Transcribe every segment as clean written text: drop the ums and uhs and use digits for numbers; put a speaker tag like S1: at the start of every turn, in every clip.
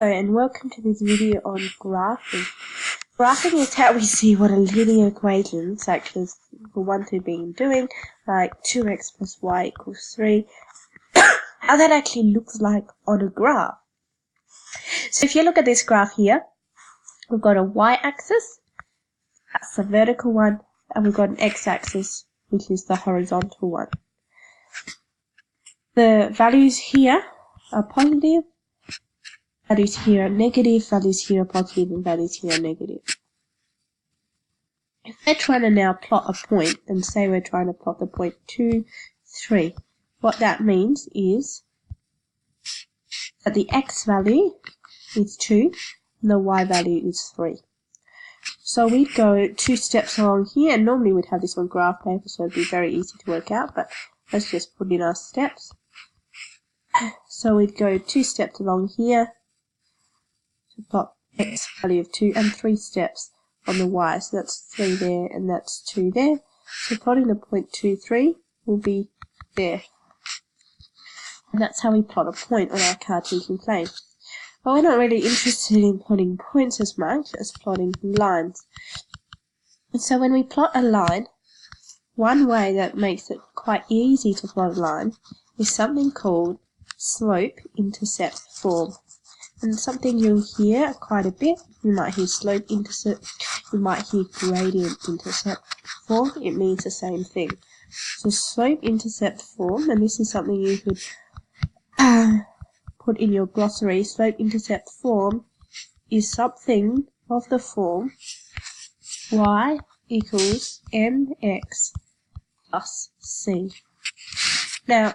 S1: Hello and welcome to this video on graphing. Graphing is how we see what a linear equation, such as the ones we've been doing, like 2x plus y equals 3, how that actually looks like on a graph. So if you look at this graph here, we've got a y-axis, that's the vertical one, and we've got an x-axis, which is the horizontal one. The values here are positive, values here are negative, values here are positive, and values here are negative. If we're trying to now plot a point, and say we're trying to plot the point 2, 3, what that means is that the x value is 2, and the y value is 3. So we'd go 2 steps along here, and normally we'd have this on graph paper, so it'd be very easy to work out, but let's just put in our steps. So we'd go 2 steps along here, plot x value of 2 and 3 steps on the y, so that's 3 there and that's 2 there. So plotting the point 2, 3 will be there. And that's how we plot a point on our Cartesian plane. But we're not really interested in plotting points as much as plotting lines. And so when we plot a line, one way that makes it quite easy to plot a line is something called slope-intercept form. And something you'll hear quite a bit. You might hear slope intercept, you might hear gradient intercept form. It means the same thing. So slope intercept form, and this is something you could put in your glossary. Slope intercept form is something of the form y equals mx plus c. Now,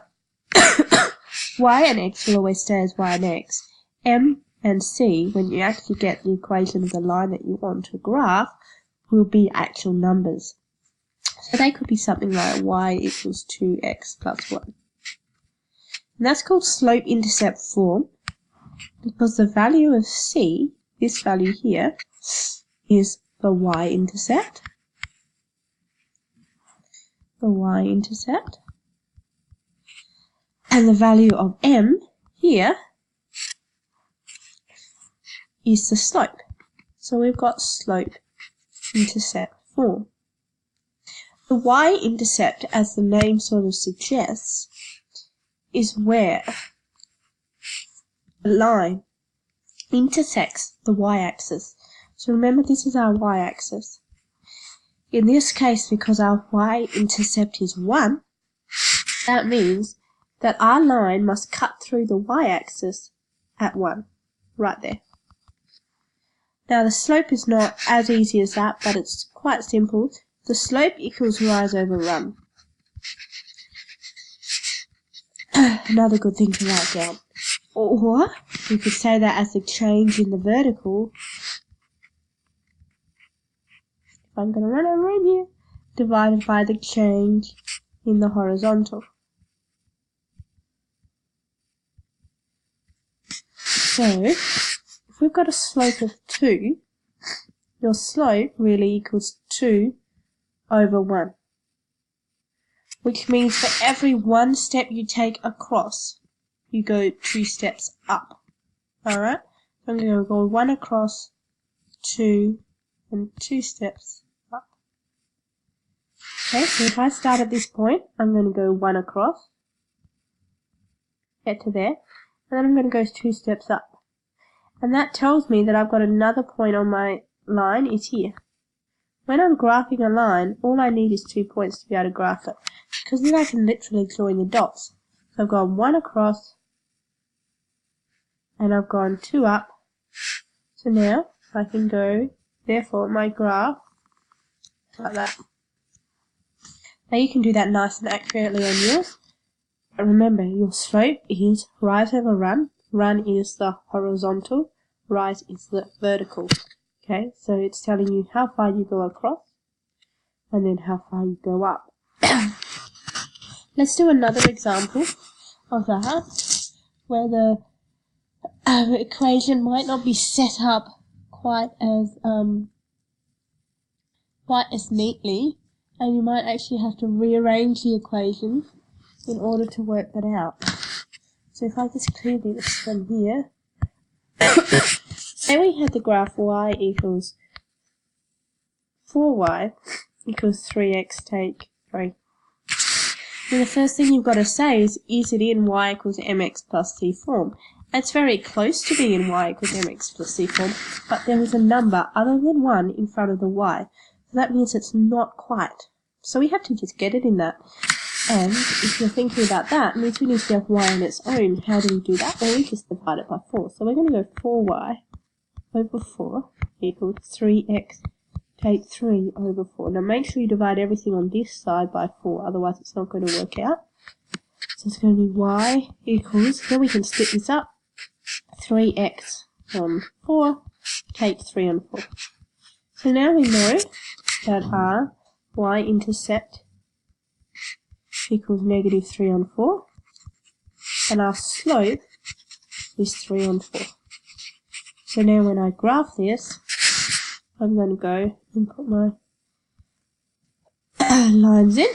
S1: y and x will always stay as y and x. M and C, when you actually get the equation of the line that you want to graph, will be actual numbers. So they could be something like y equals 2x plus 1. And that's called slope-intercept form because the value of C, this value here, is the y-intercept. The y-intercept. And the value of M here is the slope. So we've got slope-intercept form. The y-intercept, as the name sort of suggests, is where the line intersects the y-axis. So remember, this is our y-axis. In this case, because our y-intercept is 1, that means that our line must cut through the y-axis at 1, right there. Now the slope is not as easy as that, but it's quite simple. The slope equals rise over run. Another good thing to write down. Or you could say that as the change in the vertical. If I'm going to run over in here, divided by the change in the horizontal. So, if we've got a slope of 2, your slope really equals 2 over 1. Which means for every 1 step you take across, you go 2 steps up. Alright? So I'm going to go 1 across, 2, and 2 steps up. Okay, so if I start at this point, I'm going to go 1 across, get to there, and then I'm going to go 2 steps up. And that tells me that I've got another point on my line is here. When I'm graphing a line, all I need is 2 points to be able to graph it. Because then I can literally join the dots. So I've gone 1 across, and I've gone 2 up. So now I can go, therefore, my graph, like that. Now you can do that nice and accurately on yours. But remember, your slope is rise over run. Run is the horizontal, rise is the vertical. Okay, so it's telling you how far you go across and then how far you go up. Let's do another example of that, where the equation might not be set up quite as neatly, and you might actually have to rearrange the equation in order to work that out. So if I just clear this from here, Say we had the graph y equals 4y equals 3x take 3. Then the first thing you've got to say is it in y equals mx plus c form? It's very close to being in y equals mx plus c form, but there is a number other than 1 in front of the y. So that means it's not quite. So we have to just get it in that. And if you're thinking about that, it means we need to have y on its own. How do we do that? Well, we just divide it by 4. So we're going to go 4y over 4 equals 3x take 3 over 4. Now make sure you divide everything on this side by 4, otherwise it's not going to work out. So it's going to be y equals, then we can split this up, 3x on 4 take 3 on 4. So now we know that our y-intercept equals negative 3 on 4, and our slope is 3 on 4. So now when I graph this, I'm going to go and put my lines in,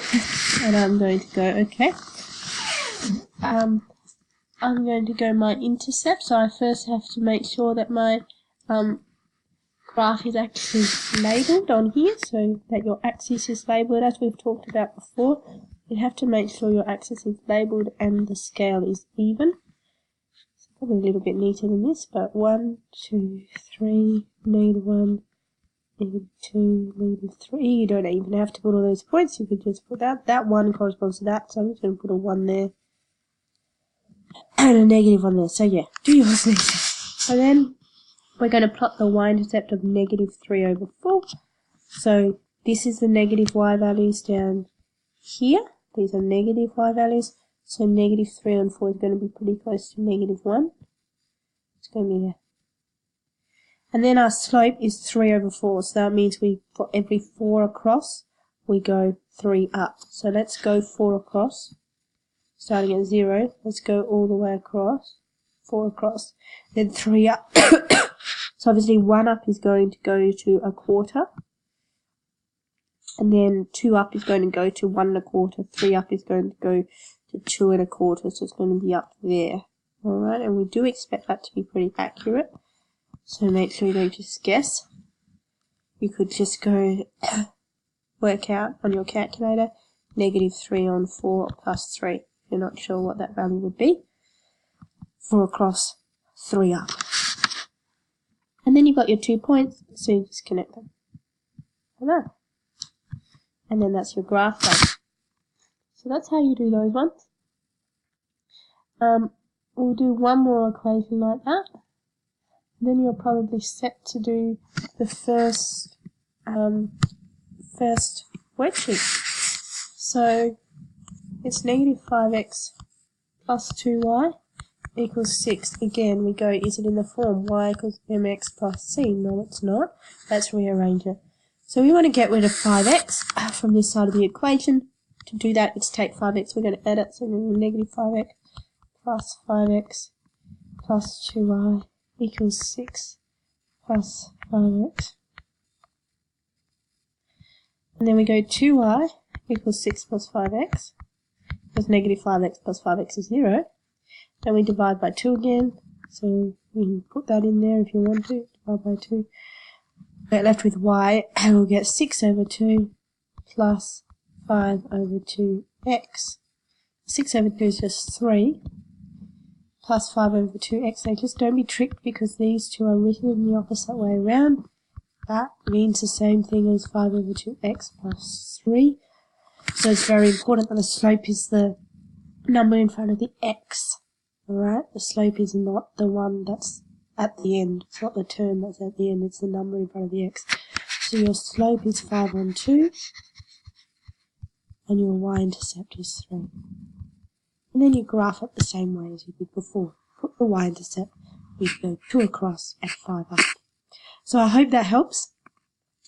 S1: and I'm going to go, okay, I'm going to go my intercept, so I first have to make sure that my graph is actually labelled on here, so that your axis is labelled, as we've talked about before. You have to make sure your axis is labelled and the scale is even. It's probably a little bit neater than this, but 1, 2, 3, negative 1, negative 2, negative 3. You don't even have to put all those points, you could just put that. That 1 corresponds to that, so I'm just going to put a 1 there and a negative 1 there. So yeah, do yours next. So then we're going to plot the y-intercept of negative 3 over 4. So this is the negative y values down here. These are negative y values. So negative 3 on 4 is going to be pretty close to negative 1. It's going to be there. And then our slope is 3 over 4. So that means for every 4 across, we go 3 up. So let's go 4 across. Starting at 0, let's go all the way across. 4 across. Then 3 up. So obviously 1 up is going to go to a quarter. And then 2 up is going to go to 1 1/4. 3 up is going to go to 2 1/4. So it's going to be up there. Alright, and we do expect that to be pretty accurate. So make sure you don't just guess. You could just go work out on your calculator negative 3 on 4 plus 3. If you're not sure what that value would be. 4 across, 3 up. And then you've got your 2 points, so you just connect them. Like that. And then that's your graph done. So that's how you do those ones. We'll do one more equation like that. Then you're probably set to do the first worksheet. So it's negative 5x plus 2y equals 6. Again, we go, is it in the form y equals mx plus c? No, it's not. Let's rearrange it. So we want to get rid of 5x from this side of the equation. To do that, let's take 5x. We're going to add it, so we're going to negative 5x plus 5x plus 2y equals 6 plus 5x. And then we go 2y equals 6 plus 5x, because negative 5x plus 5x is 0. Then we divide by 2 again, so we can put that in there if you want to, divide by 2. We're left with y, and we'll get 6 over 2 plus 5 over 2x. 6 over 2 is just 3, plus 5 over 2x. So just don't be tricked because these two are written in the opposite way around. That means the same thing as 5 over 2x plus 3. So it's very important that the slope is the number in front of the x. Alright, the slope is not the one that's at the end. It's not the term that's at the end, it's the number in front of the x. So your slope is 5 on 2, and your y-intercept is 3. And then you graph it the same way as you did before. Put the y-intercept, we go 2 across and 5 up. So I hope that helps,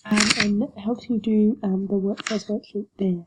S1: and helps you do the first worksheet there.